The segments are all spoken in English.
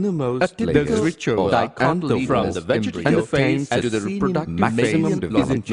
the most typical ritual dichotomy from the vegetable phase to the reproductive maximum development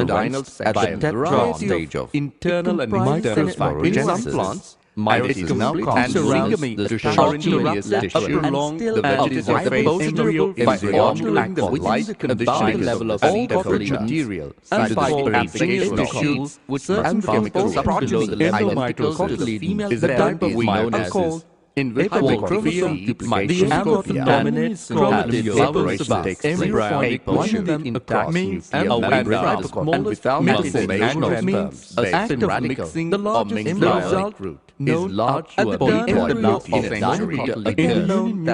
at the tetrad stage of internal and external fluorescences. It is now surrounding the spontaneous tissue along the vegetative phase by altering the light conditioning level of photovoltaic material and by application of heat with certain chemical substances below the identical to the female is a type we known as in which chromosome duplication and collaboration takes embryonic portion intact nuclear and without formation of sperms based on mixing or embryonic root is large polyploid of century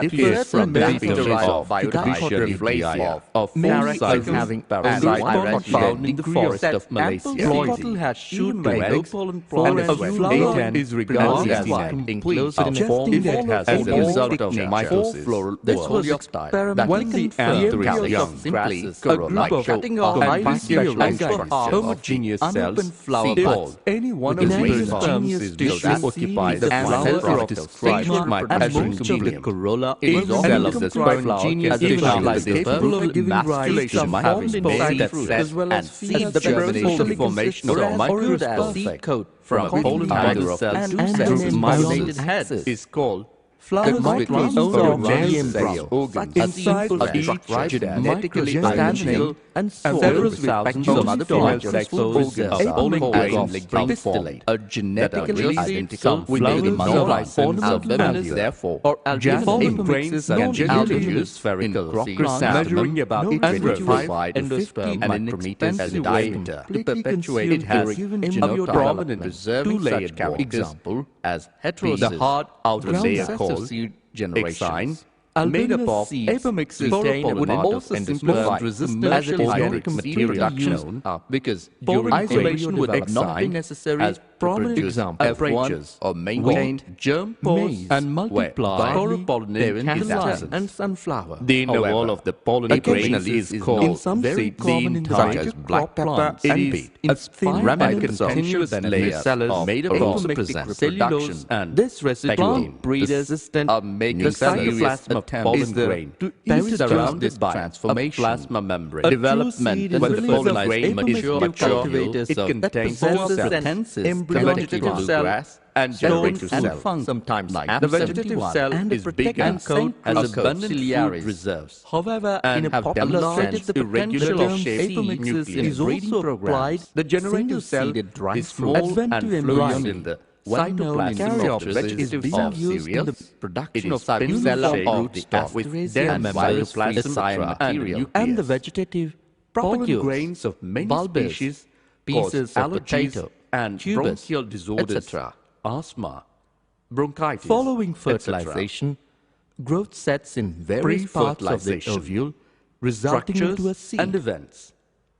differs from the derived biodivision life of characters having parasites found in the forest of Malaysia. Apple has shoot eggs and a flower is regarded as enclosed in a form as a result of mitosis. This was experimental when the anther is young. Simply, a group of cutting off highly specialized homogeneous cells called any one of these sperms tissue occupies the flower of described as the corolla is cell of the sperm genius is capable of emasculation having made that as well as the germination formation of a seed coat from a pollen cell through myelinated heads is called flowers with own embryo inside each genetically identical and several thousands of other female sex organs distillate a genetically identical with the monolicence of feminines therefore or pollen grains can generally spherical measuring about 25 endosperm micrometers as diameter to perpetuate it has a prominent two-layered example as heterosis the hard outer layer called generation made up of apomixes would also simplify as it is organic material because during isolation would not be necessary as prominent example F1 or maintained germ pores and multiply chloropollinate and sunflower. The inner wall of the pollen grain is called in some seeds such as black pepper and beet. A thin rampant continuous layer made up of reproduction and this residue breed-resistant making cytoplasm of pollen grain is surrounded by transformation plasma membrane development when the pollen grain matures it contains cells vegetative cell and generative cell. Sometimes the vegetative cell is big and coat has abundant food reserves. However, in a popular sense, the irregular shaped apomixis is also applied. The generative cell is small and fluid in the cytoplasm of the vegetative cell in the production of spinella of the with their cytoplasm material and the vegetative pollen grains of many species, pieces of potato and bronchial disorders, etc., asthma, bronchitis. Following fertilization, growth sets in various parts of the ovule, resulting into a seed and events.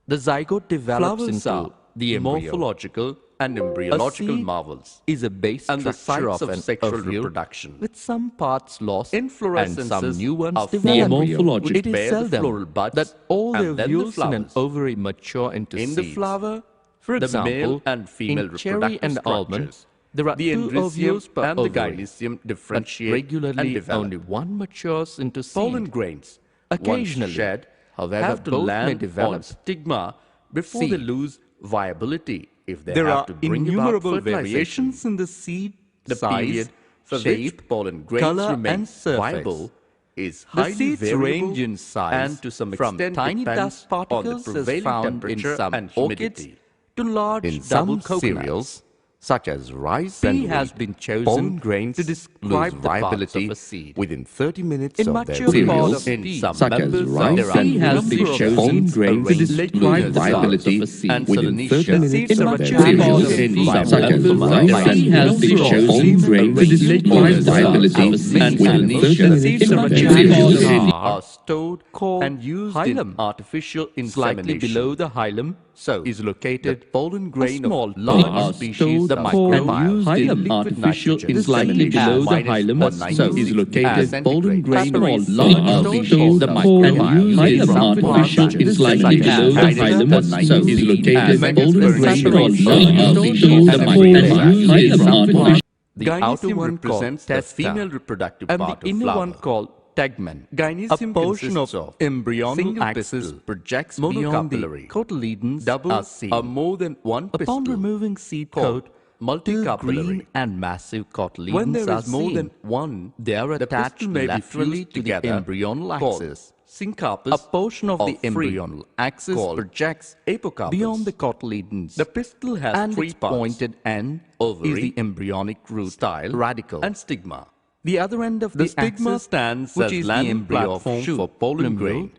The zygote develops into the morphological and embryological marvels is a base and the sites of sexual reproduction, with some parts lost and some new ones develop. It is seldom that all the ovules in an ovary mature into seeds. In the flower, for example, the male and female in cherry and almond, there are two ovules per and ovary. The gynecium differentiate regularly and only one matures into seed. Pollen grains, occasionally shed, however, have to land on stigma before they lose viability. If they have to bring innumerable variations in the seed, the size, shape, pollen grains remain viable is highly range in size and to some extent tiny dust particles on the prevailing temperature and humidity. To large in some cereals, such as rice and wheat, been chosen pollen grains to describe the viability of a seed within 30 minutes in of their cereals. In some such as rice and has been chosen pollen grains to describe viability within 30 minutes of their cereals. In such as rice and has been chosen pollen grains to describe viability within 30 minutes of their cereals. Are stored and used in artificial insemination. Slightly below the hilum, so is located the pollen grain of large species, the microbial. Hilum artificial is slightly below the hilum, so is located pollen grain of large species, the microbial. Hilum artificial is slightly below the hilum, so is located pollen grain of large species, the microbial. The outer one represents the female reproductive part of flower. The inner one called tegmen. Gynoecium A portion consists of of embryonal single axis pistil projects beyond the monocapillary, cotyledons double are seen. or more than one pistil Upon removing seed called coat, two multicapillary. green and massive cotyledons When there are is more seen. than one, They are the attached pistil may be laterally fused to the together embryonal called axis. syncarpus A portion of the or free embryonal axis called projects apocarpus. beyond the cotyledons. The pistil has and three its parts: pointed end ovary, is the embryonic root, style, radicle, and stigma. the other end of The the stigma axis, stands which as is the landing embryo platform shoot, for pollen plumule, grain.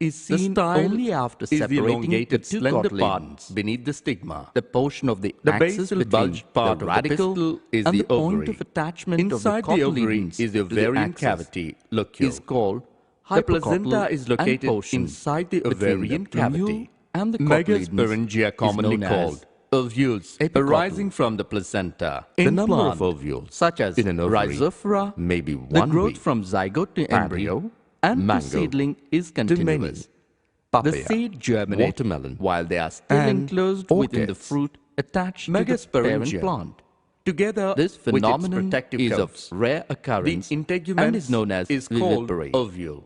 is The seen style only after is the separating elongated, the two slender cotyledons. part beneath the stigma. The portion of the The axis basal between bulged part the of the radicle pistil is and the the point ovary. of attachment Inside of the the ovary cotyledons is the to the ovarian axis cavity, locule. is called The placenta hypocotyle, is located and portion inside the between ovarian the plumule cavity. and the cotyledons Megasporangia, is commonly known called as ovules, epicotyle. arising from the placenta. In The number plant, of ovules, such as in an ovary, rhizophora, may be the one growth week. from zygote to Paddy, embryo and mango, to seedling is many. continuous. Papaya, The seed germinate watermelon, while they are still and enclosed within the orchids. fruit attached to the parent Megasporangia, plant. together This with its phenomenon protective is coats, of rare the occurrence integument and is known as is called vivipary. ovule.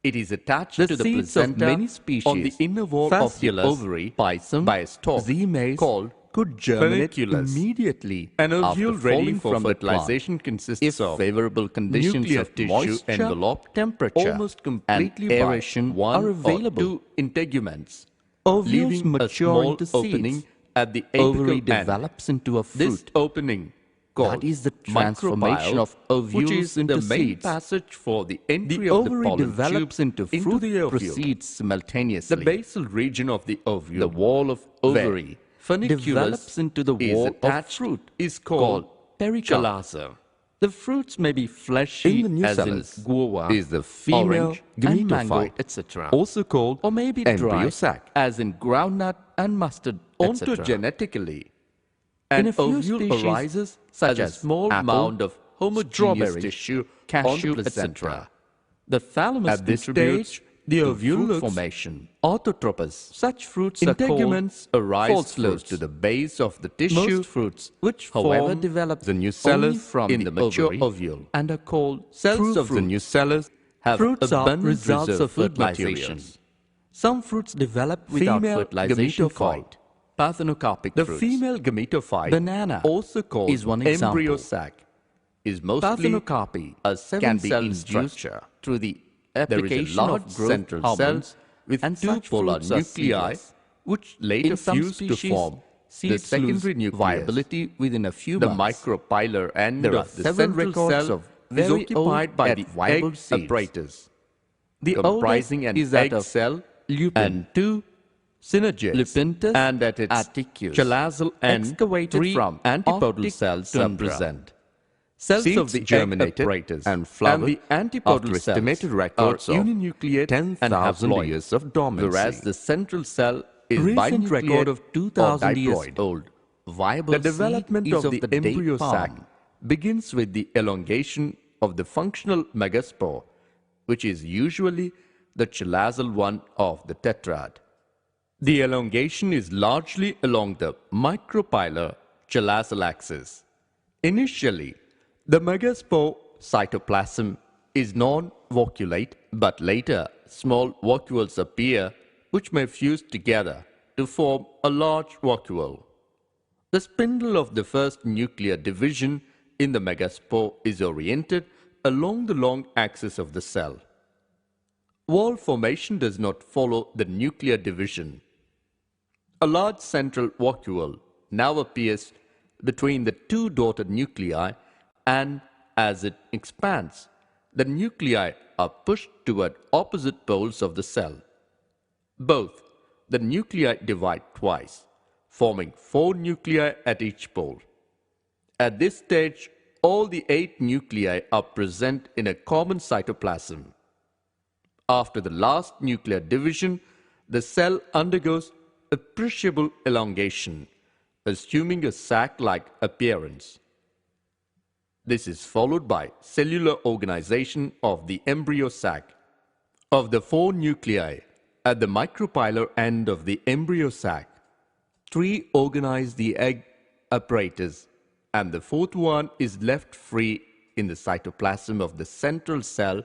It is attached The to the seeds placenta of many species, on the inner wall of the Phaseolus, ovary Pisum, by a stalk Z-maize, called could germinate funiculus. immediately An ovule after ready falling for from the plant fertilization consists if of favorable conditions nuclear of tissue moisture, enveloped temperature, almost completely and by aeration one are available. or two integuments, Ovules leaving a mature small into opening seeds. at the Ovary apical end. develops into a fruit. This opening, called That is the transformation micropyle, of ovules which is into the main seeds. passage for the entry The of the ovary pollen develops tube into fruit, the ovule. proceeds The simultaneously. basal region of the ovule, The wall of ovary funiculus develops into the is wall of attached, fruit, is called pericarp. chalaza. The fruits may be fleshy, In the as in nucellus guava, is the female orange, and mango, gametophyte, etc. also called Or may be embryo dry, sac. as in groundnut and mustard, etc. Ontogenetically, In an a few ovule species, arises such as a as small apple, mound of homogeneous strawberry, tissue cashew, on the placenta. etc. The thalamus At this contributes stage, the to ovule fruit looks formation. autotropous. Such fruits are called Integuments arise false close fruits. to the base of the tissue, Most fruits, which however, form develop the only nucellus from in the mature ovary ovule. and are called Cells true of the fruits. nucellus have Fruits are abundant results reserve of food fertilization. materials. Some fruits develop without Female fertilization gametophyte, called parthenocarpic the fruits. female gametophyte, Banana also called is one embryo example. sac, is mostly Parthenocarpy a can be seven-celled induced structure. through the There is application a large of growth central cell hormones, with and two such polar fruits are nuclei, seedless. which later In some fuse to species, form the seeds secondary lose nucleus. viability within a few The months. micropylar end There are of the several central records cell of is very occupied old by yet the viable egg seeds. apparatus, The comprising oldest an is that egg of cell lupin, and two synergids, Lupinus and at its atticus, chalazal end, excavated three from antipodal Arctic cells are tundra. present. Cells Seeds of the germinated egg apparatus and flowered the antipodal after cells estimated records are of uninucleate 10,000 and haploid, years of dormancy, whereas the central cell is recent binucleate record of or 2,000 years diploid. old viable The development seed is of the embryo date palm. sac begins with the elongation of the functional megaspore, which is usually the chalazel one of the tetrad. The elongation is largely along the micropylar chalazel axis. Initially, the megaspore cytoplasm is non-vacuolate, but later small vacuoles appear which may fuse together to form a large vacuole. The spindle of the first nuclear division in the megaspore is oriented along the long axis of the cell. Wall formation does not follow the nuclear division. A large central vacuole now appears between the two dotted nuclei, and as it expands, the nuclei are pushed toward opposite poles of the cell. Both the nuclei divide twice, forming 4 nuclei at each pole. At this stage, all the 8 nuclei are present in a common cytoplasm. After the last nuclear division, the cell undergoes appreciable elongation, assuming a sac-like appearance. This is followed by cellular organization of the embryo sac. Of the 4 nuclei at the micropylar end of the embryo sac, 3 organize the egg apparatus, and the 4th one is left free in the cytoplasm of the central cell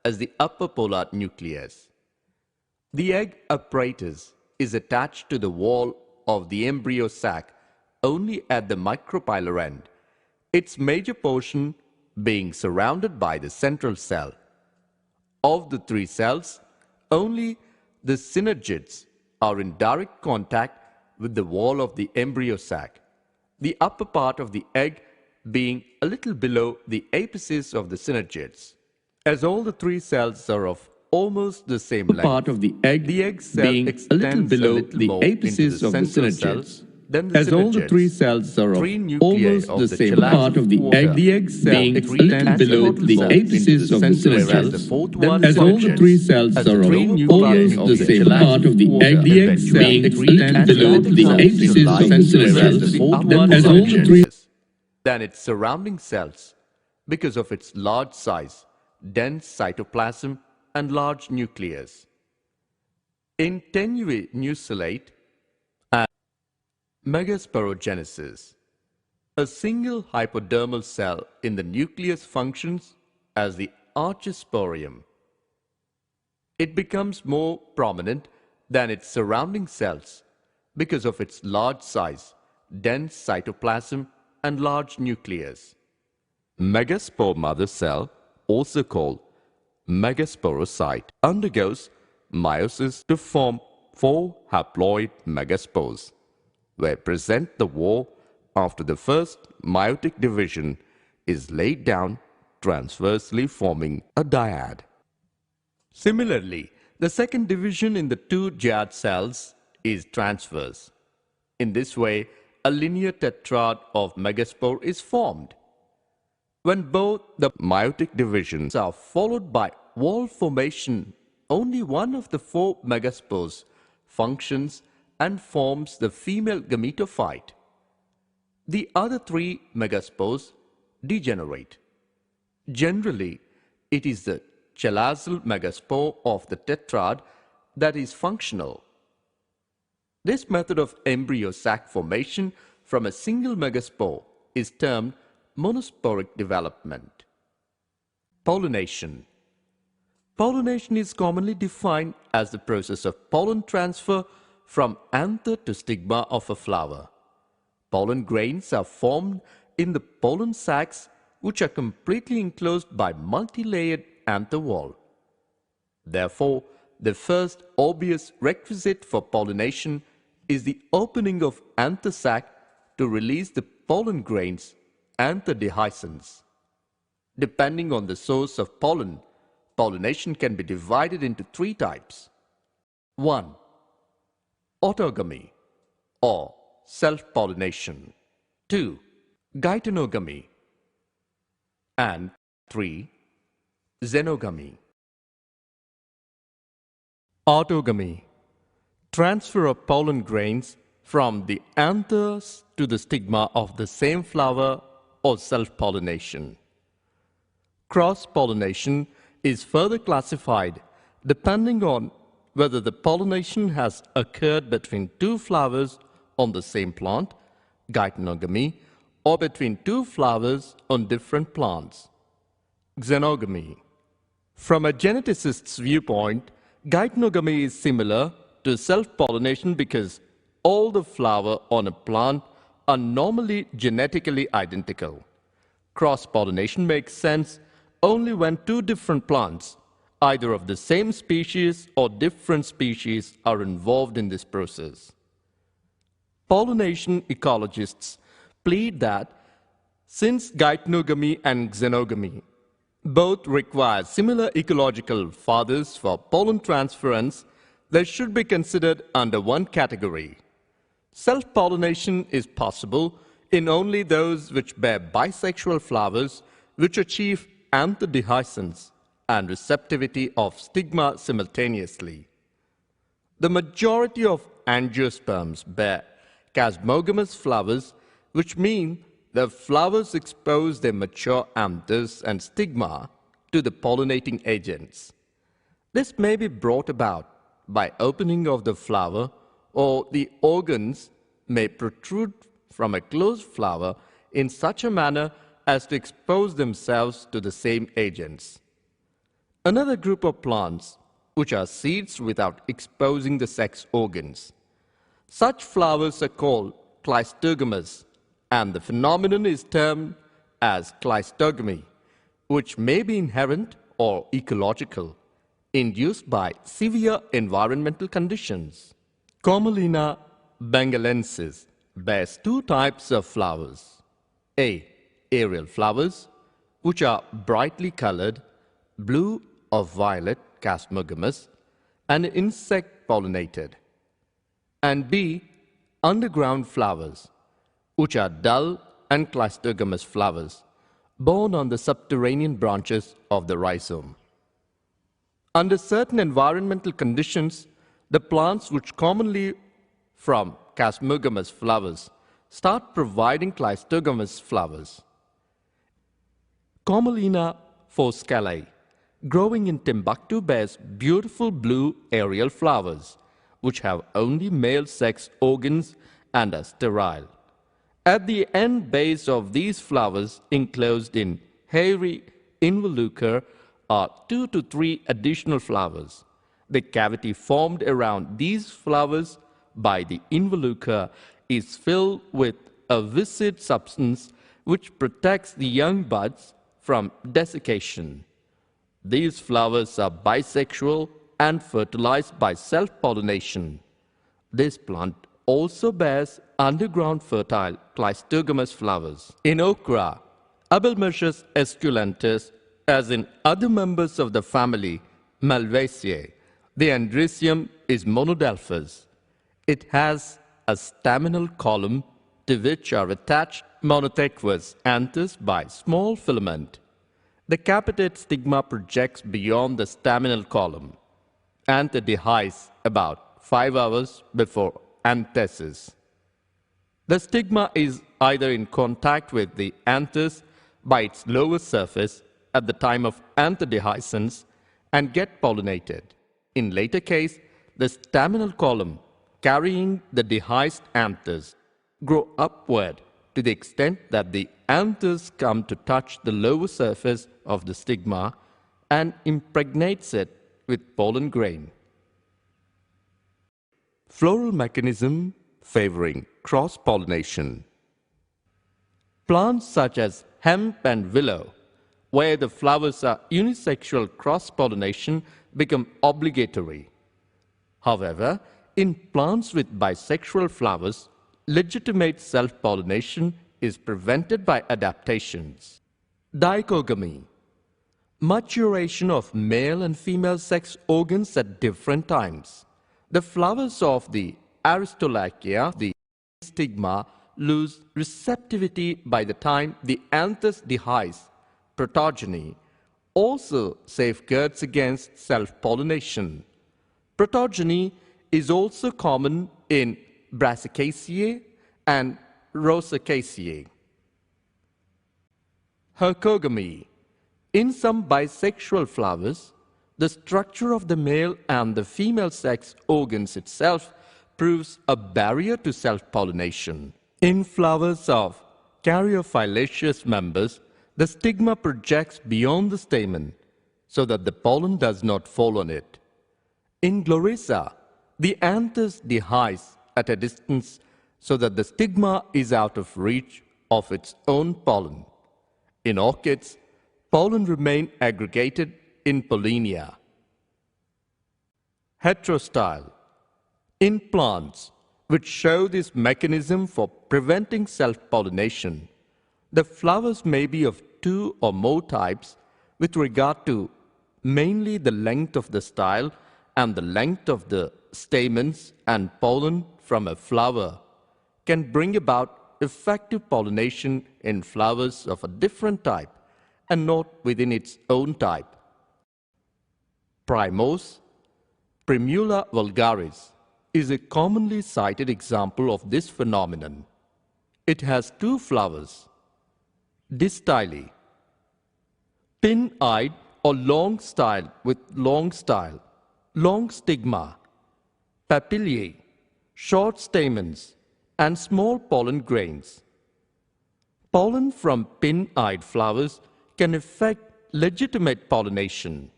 as the upper polar nucleus. The egg apparatus is attached to the wall of the embryo sac only at the micropylar end, its major portion being surrounded by the central cell. Of the three cells, only the synergids are in direct contact with the wall of the embryo sac, the upper part of the egg being a little below the apices of the synergids. As all the three cells are of almost the same length, part of the egg cell being a little below the apices of the synergids. As all the three cells are of almost the same part of the egg being a little below the apices of the synergids. As all the three cells are of almost the same part of the egg being a little below the apices of the synergids. As all the three than its surrounding cells because of its large size, dense cytoplasm, and large nucleus. In tenuinucleate and megasporogenesis, a single hypodermal cell in the nucleus functions as the archisporium. It becomes more prominent than its surrounding cells because of its large size, dense cytoplasm, and large nucleus. Megaspore mother cell, also called megasporocyte, undergoes meiosis to form 4 haploid megaspores, where present the wall after the first meiotic division is laid down transversely forming a dyad. Similarly, the second division in the 2 dyad cells is transverse. In this way, a linear tetrad of megaspore is formed. When both the meiotic divisions are followed by wall formation, only one of the 4 megaspores functions and forms the female gametophyte. The other 3 megaspores degenerate. Generally, it is the chalazal megaspore of the tetrad that is functional. This method of embryo sac formation from a single megaspore is termed monosporic development. Pollination. Pollination is commonly defined as the process of pollen transfer from anther to stigma of a flower. Pollen grains are formed in the pollen sacs, which are completely enclosed by multi-layered anther wall. Therefore, the first obvious requisite for pollination is the opening of anther sac to release the pollen grains, anther dehiscence. Depending on the source of pollen, pollination can be divided into 3 types. 1. Autogamy or self-pollination. 2. Geitonogamy. And 3. Xenogamy. Autogamy. Transfer of pollen grains from the anthers to the stigma of the same flower or self-pollination. Cross-pollination is further classified depending on whether the pollination has occurred between 2 flowers on the same plant, geitonogamy, or between 2 flowers on different plants, xenogamy. From a geneticist's viewpoint, geitonogamy is similar to self-pollination because all the flowers on a plant are normally genetically identical. Cross-pollination makes sense only when 2 different plants, either of the same species or different species, are involved in this process. Pollination ecologists plead that since geitonogamy and xenogamy both require similar ecological fathers for pollen transference, they should be considered under one category. Self-pollination is possible in only those which bear bisexual flowers which achieve anther dehiscence and receptivity of stigma simultaneously. The majority of angiosperms bear chasmogamous flowers, which mean the flowers expose their mature anthers and stigma to the pollinating agents. This may be brought about by opening of the flower, or the organs may protrude from a closed flower in such a manner as to expose themselves to the same agents. Another group of plants which are seeds without exposing the sex organs. Such flowers are called cleistogamous, and the phenomenon is termed as kleistogamy, which may be inherent or ecological, induced by severe environmental conditions. Commelina bengalensis bears two types of flowers. A. Aerial flowers, which are brightly colored, blue or violet chasmogamous, and insect-pollinated. And B. Underground flowers, which are dull and cleistogamous flowers, borne on the subterranean branches of the rhizome. Under certain environmental conditions, the plants which commonly from chasmogamous flowers start providing cleistogamous flowers. Commelina foscalae, growing in Timbuktu, bears beautiful blue aerial flowers, which have only male sex organs and are sterile. At the end base of these flowers, enclosed in hairy involucre, are 2 to 3 additional flowers. The cavity formed around these flowers by the involucre is filled with a viscid substance which protects the young buds from desiccation. These flowers are bisexual and fertilized by self-pollination. This plant also bears underground fertile cleistogamous flowers. In okra, Abelmercius esculentus, as in other members of the family Malvaceae, the andrecium is monodelphous. It has a staminal column to which are attached monothequous anthers by small filament. The capitate stigma projects beyond the staminal column. Anther dehisces about 5 hours before anthesis. The stigma is either in contact with the anthers by its lower surface at the time of anther dehiscence and get pollinated. In later case, the staminal column carrying the dehisced anthers grow upward to the extent that the anthers come to touch the lower surface of the stigma and impregnates it with pollen grain. Floral mechanism favoring cross-pollination. Plants such as hemp and willow, where the flowers are unisexual cross-pollination, become obligatory. However, in plants with bisexual flowers, legitimate self-pollination is prevented by adaptations. Dichogamy, maturation of male and female sex organs at different times. The flowers of the Aristolachia, the stigma, lose receptivity by the time the anthers dehisce. Protogeny also safeguards against self-pollination. Protogeny is also common in Brassicaceae and Rosaceae. Hercogamy. In some bisexual flowers, the structure of the male and the female sex organs itself proves a barrier to self-pollination. In flowers of caryophyllaceous members, the stigma projects beyond the stamen so that the pollen does not fall on it. In Glorissa, the anthers dehisce at a distance so that the stigma is out of reach of its own pollen. In orchids, pollen remain aggregated in pollinia. Heterostyle. In plants which show this mechanism for preventing self-pollination, the flowers may be of 2 or more types with regard to mainly the length of the style and the length of the stamens, and pollen from a flower can bring about effective pollination in flowers of a different type and not within its own type. Primose, Primula vulgaris, is a commonly cited example of this phenomenon. It has 2 flowers. Distyle, pin-eyed or long style with long style, long stigma. Papillae, short stamens, and small pollen grains. Pollen from pin-eyed flowers can effect legitimate pollination.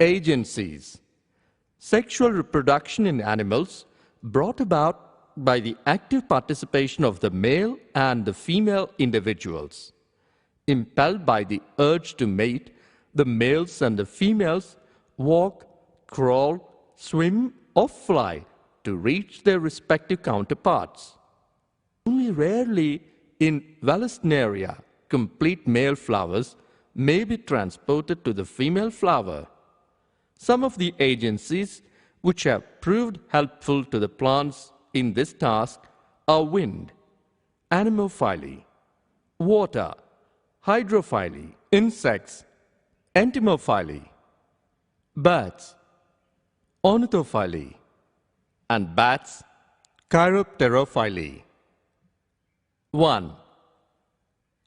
Agencies. Sexual reproduction in animals brought about by the active participation of the male and the female individuals. Impelled by the urge to mate, the males and the females walk, crawl, swim, or fly to reach their respective counterparts. Only rarely in Vallisneria, complete male flowers may be transported to the female flower. Some of the agencies which have proved helpful to the plants in this task are wind, anemophily, water, hydrophily, insects, entomophily, birds, ornithophily, and bats, chiropterophily. 1.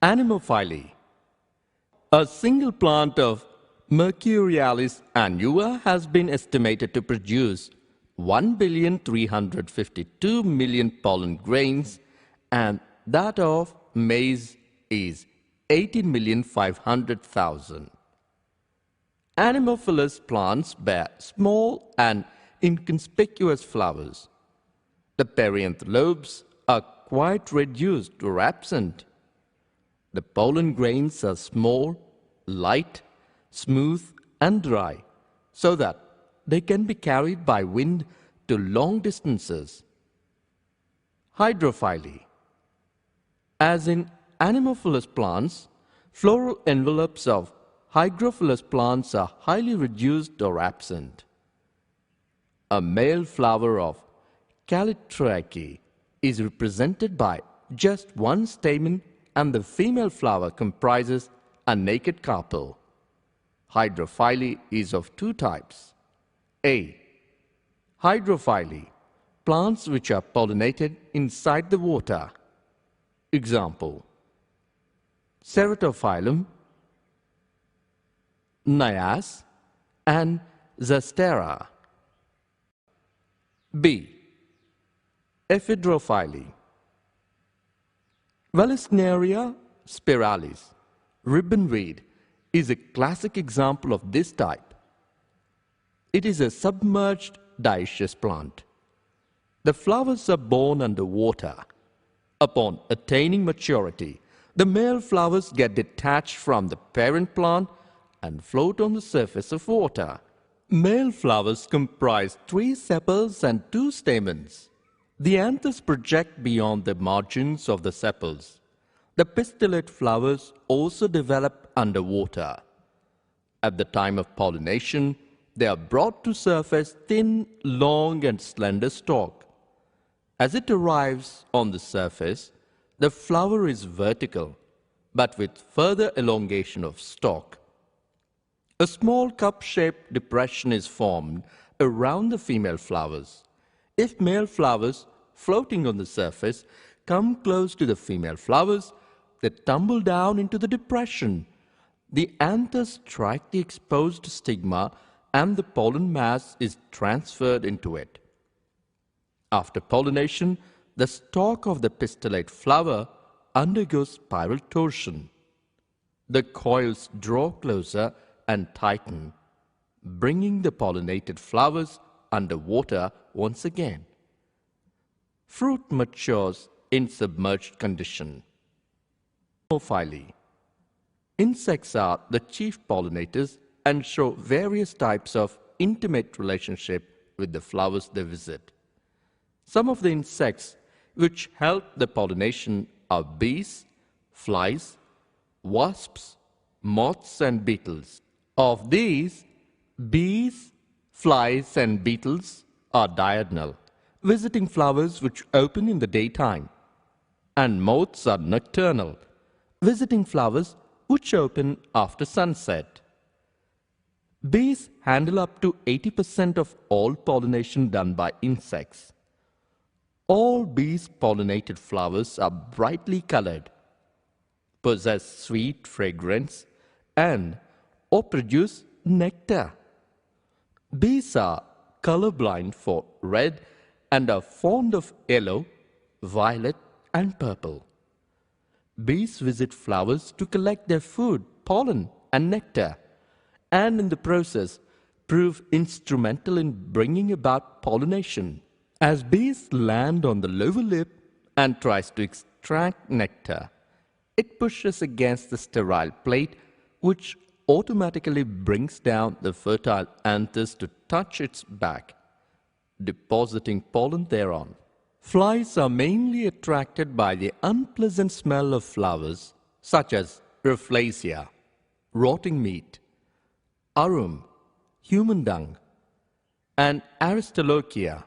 Anemophily. A single plant of Mercurialis annua has been estimated to produce 1,352,000,000 pollen grains, and that of maize is 18,500,000. Anemophilous plants bear small and inconspicuous flowers. The perianth lobes are quite reduced or absent. The pollen grains are small, light, smooth, and dry, so that they can be carried by wind to long distances. Hydrophily. As in anemophilous plants, floral envelopes of hygrophilous plants are highly reduced or absent. A male flower of Calitriaceae is represented by just one stamen, and the female flower comprises a naked carpel. Hydrophily is of two types. A. Hydrophily, plants which are pollinated inside the water. Example: Ceratophyllum, Nias, and Zastera. B. Ephedrophily. Vallisneria spiralis, ribbonweed, is a classic example of this type. It is a submerged dioecious plant. The flowers are borne under water. Upon attaining maturity, the male flowers get detached from the parent plant and float on the surface of water. Male flowers comprise 3 sepals and 2 stamens. The anthers project beyond the margins of the sepals. The pistillate flowers also develop underwater. At the time of pollination, they are brought to surface thin, long, and slender stalk. As it arrives on the surface, the flower is vertical, but with further elongation of stalk. A small cup-shaped depression is formed around the female flowers. If male flowers floating on the surface come close to the female flowers, they tumble down into the depression. The anthers strike the exposed stigma and the pollen mass is transferred into it. After pollination, the stalk of the pistillate flower undergoes spiral torsion. The coils draw closer and tighten, bringing the pollinated flowers under water once again. Fruit matures in submerged condition. Anemophily. Insects are the chief pollinators and show various types of intimate relationship with the flowers they visit. Some of the insects which help the pollination are bees, flies, wasps, moths, and beetles. Of these, bees, flies, and beetles are diurnal, visiting flowers which open in the daytime, and moths are nocturnal, visiting flowers which open after sunset. Bees handle up to 80% of all pollination done by insects. All bees-pollinated flowers are brightly colored, possess sweet fragrance, and or produce nectar. Bees are colorblind for red and are fond of yellow, violet, and purple. Bees visit flowers to collect their food, pollen, and nectar, and in the process prove instrumental in bringing about pollination. As bees land on the lower lip and tries to extract nectar, it pushes against the sterile plate, which automatically brings down the fertile anthers to touch its back, depositing pollen thereon. Flies are mainly attracted by the unpleasant smell of flowers such as Rafflesia, rotting meat, arum, human dung, and Aristolochia,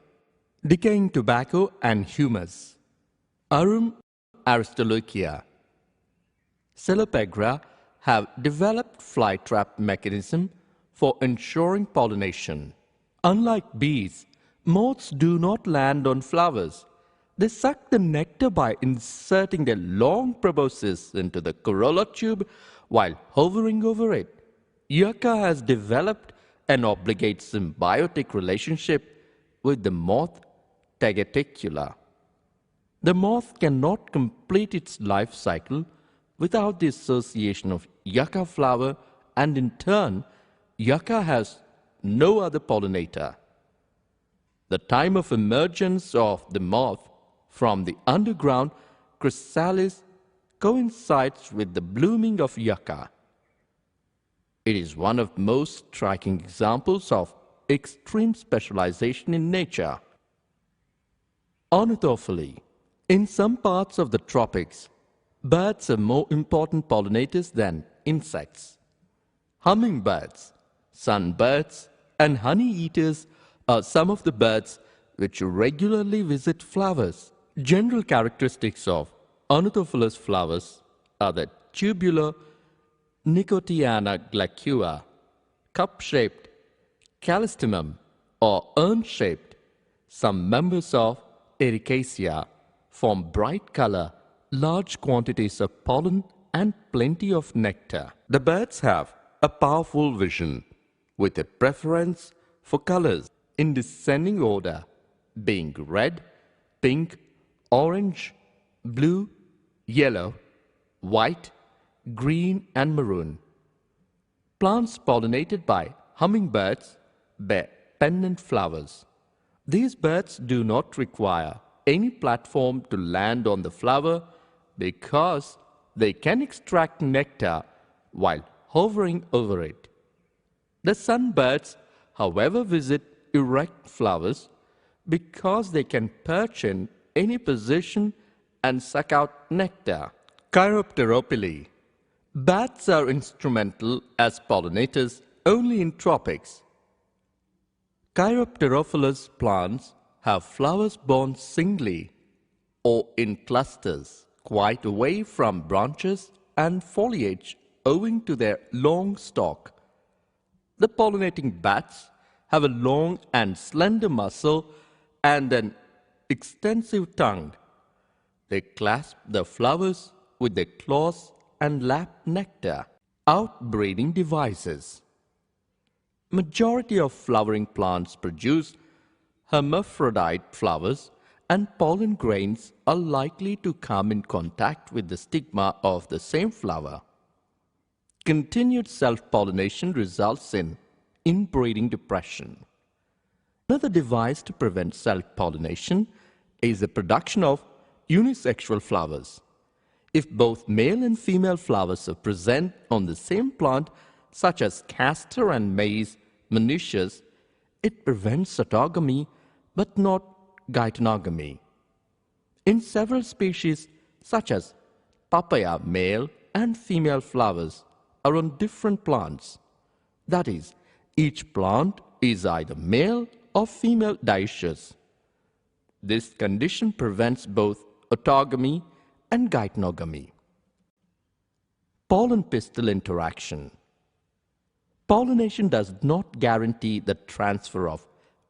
decaying tobacco and humus. Arum, Aristolochia, Celopegra have developed fly trap mechanism for ensuring pollination. Unlike bees, moths do not land on flowers. They suck the nectar by inserting their long proboscis into the corolla tube while hovering over it. Yucca has developed an obligate symbiotic relationship with the moth Tegeticula. The moth cannot complete its life cycle without the association of yucca flower, and in turn, yucca has no other pollinator. The time of emergence of the moth from the underground chrysalis coincides with the blooming of yucca. It is one of the most striking examples of extreme specialization in nature. Ornithophyly. In some parts of the tropics, birds are more important pollinators than insects. Hummingbirds, sunbirds, and honey-eaters are some of the birds which regularly visit flowers. General characteristics of ornithophilous flowers are the tubular Nicotiana glaucua, cup-shaped, callistemum, or urn-shaped. Some members of Ericaceae form bright color, large quantities of pollen, and plenty of nectar. The birds have a powerful vision, with a preference for colors in descending order, being red, pink, orange, blue, yellow, white, green, and maroon. Plants pollinated by hummingbirds bear pendant flowers. These birds do not require any platform to land on the flower because they can extract nectar while hovering over it. The sunbirds, however, visit erect flowers because they can perch in any position and suck out nectar. Chiropteropily. Bats are instrumental as pollinators only in tropics. Chiropterophilous plants have flowers borne singly or in clusters, quite away from branches and foliage owing to their long stalk. The pollinating bats have a long and slender muzzle and an extensive tongue. They clasp the flowers with their claws and lap nectar. Outbreeding devices. Majority of flowering plants produce hermaphrodite flowers, and pollen grains are likely to come in contact with the stigma of the same flower. Continued self-pollination results in inbreeding depression. Another device to prevent self-pollination is the production of unisexual flowers. If both male and female flowers are present on the same plant, such as castor and maize monoecious, it prevents autogamy but not geitonogamy. In several species, such as papaya, male and female flowers are on different plants. That is, each plant is either male or female dioecious. This condition prevents both autogamy and geitonogamy. Pollen-pistil interaction. Pollination does not guarantee the transfer of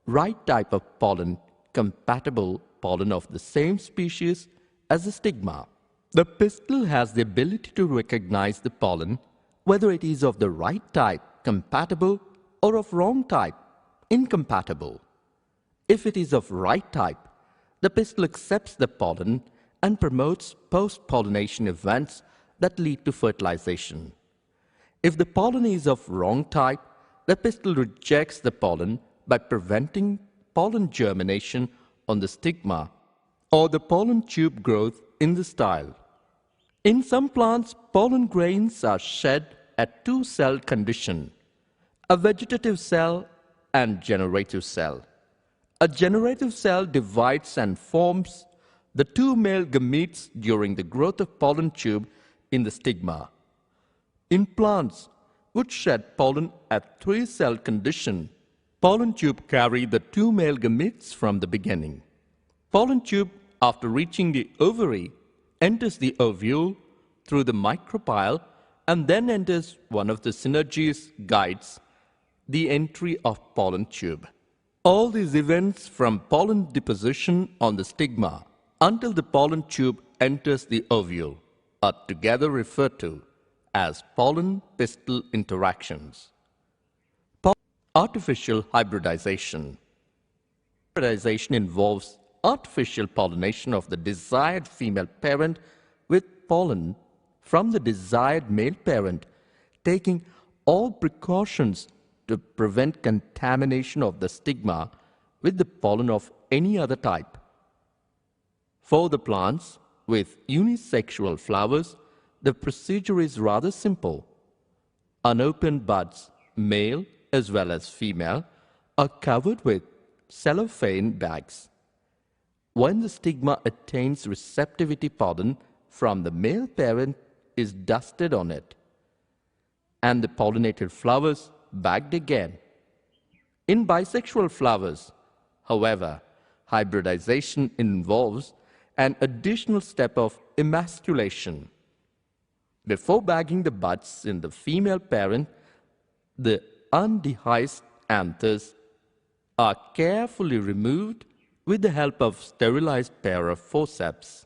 right type of pollen, compatible pollen of the same species as the stigma. The pistil has the ability to recognize the pollen, whether it is of the right type, compatible, or of wrong type, incompatible. If it is of right type, the pistil accepts the pollen and promotes post-pollination events that lead to fertilization. If the pollen is of wrong type, the pistil rejects the pollen by preventing pollen germination on the stigma or the pollen tube growth in the style. In some plants, pollen grains are shed at two-cell condition, a vegetative cell and generative cell. A generative cell divides and forms the two male gametes during the growth of pollen tube in the stigma. In plants which shed pollen at three-cell condition, pollen tube carry the two male gametes from the beginning. Pollen tube, after reaching the ovary, enters the ovule through the micropyle and then enters one of the synergies guides the entry of pollen tube. All these events from pollen deposition on the stigma until the pollen tube enters the ovule are together referred to as pollen-pistil interactions. Artificial hybridization. Hybridization involves artificial pollination of the desired female parent with pollen from the desired male parent, taking all precautions to prevent contamination of the stigma with the pollen of any other type. For the plants with unisexual flowers, the procedure is rather simple. Unopened buds, male as well as female, are covered with cellophane bags. When the stigma attains receptivity, pollen from the male parent is dusted on it, and the pollinated flowers bagged again. In bisexual flowers, however, hybridization involves an additional step of emasculation. Before bagging the buds in the female parent, the undehisced anthers are carefully removed with the help of sterilized pair of forceps.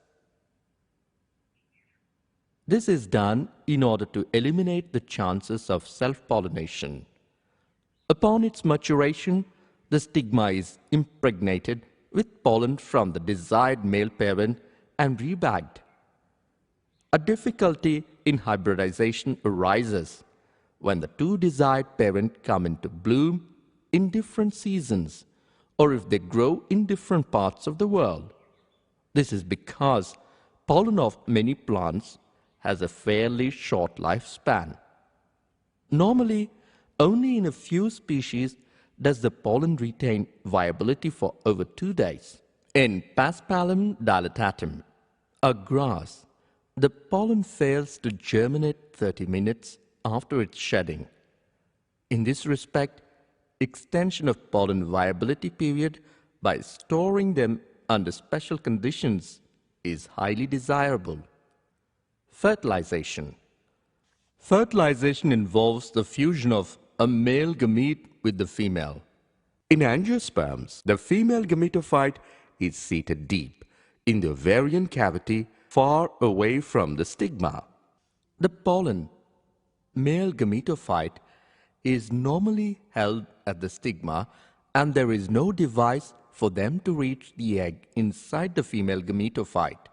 This is done in order to eliminate the chances of self-pollination. Upon its maturation, the stigma is impregnated with pollen from the desired male parent and rebagged. A difficulty in hybridization arises when the two desired parents come into bloom in different seasons or if they grow in different parts of the world. This is because pollen of many plants has a fairly short lifespan. Normally, only in a few species does the pollen retain viability for over 2 days. In Paspalum dilatatum, a grass, the pollen fails to germinate 30 minutes after its shedding. In this respect, extension of pollen viability period by storing them under special conditions is highly desirable. Fertilization. Fertilization involves the fusion of a male gamete with the female. In angiosperms, the female gametophyte is seated deep in the ovarian cavity far away from the stigma. The pollen, male gametophyte, is normally held at the stigma and there is no device for them to reach the egg inside the female gametophyte.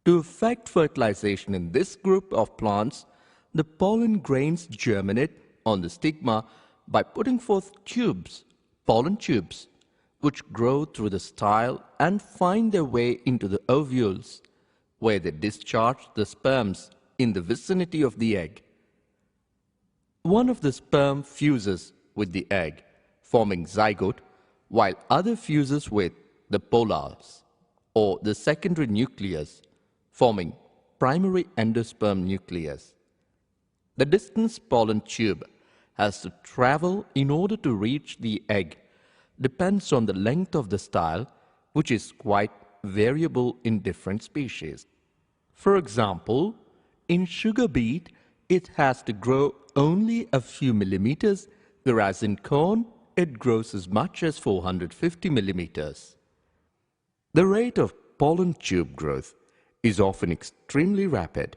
To effect fertilization in this group of plants, the pollen grains germinate on the stigma by putting forth tubes, pollen tubes, which grow through the style and find their way into the ovules, where they discharge the sperms in the vicinity of the egg. One of the sperm fuses with the egg, forming zygote, while other fuses with the polars, or the secondary nucleus, forming primary endosperm nucleus. The distance pollen tube has to travel in order to reach the egg depends on the length of the style, which is quite variable in different species. For example, in sugar beet, it has to grow only a few millimeters, whereas in corn, it grows as much as 450 millimeters. The rate of pollen tube growth is often extremely rapid.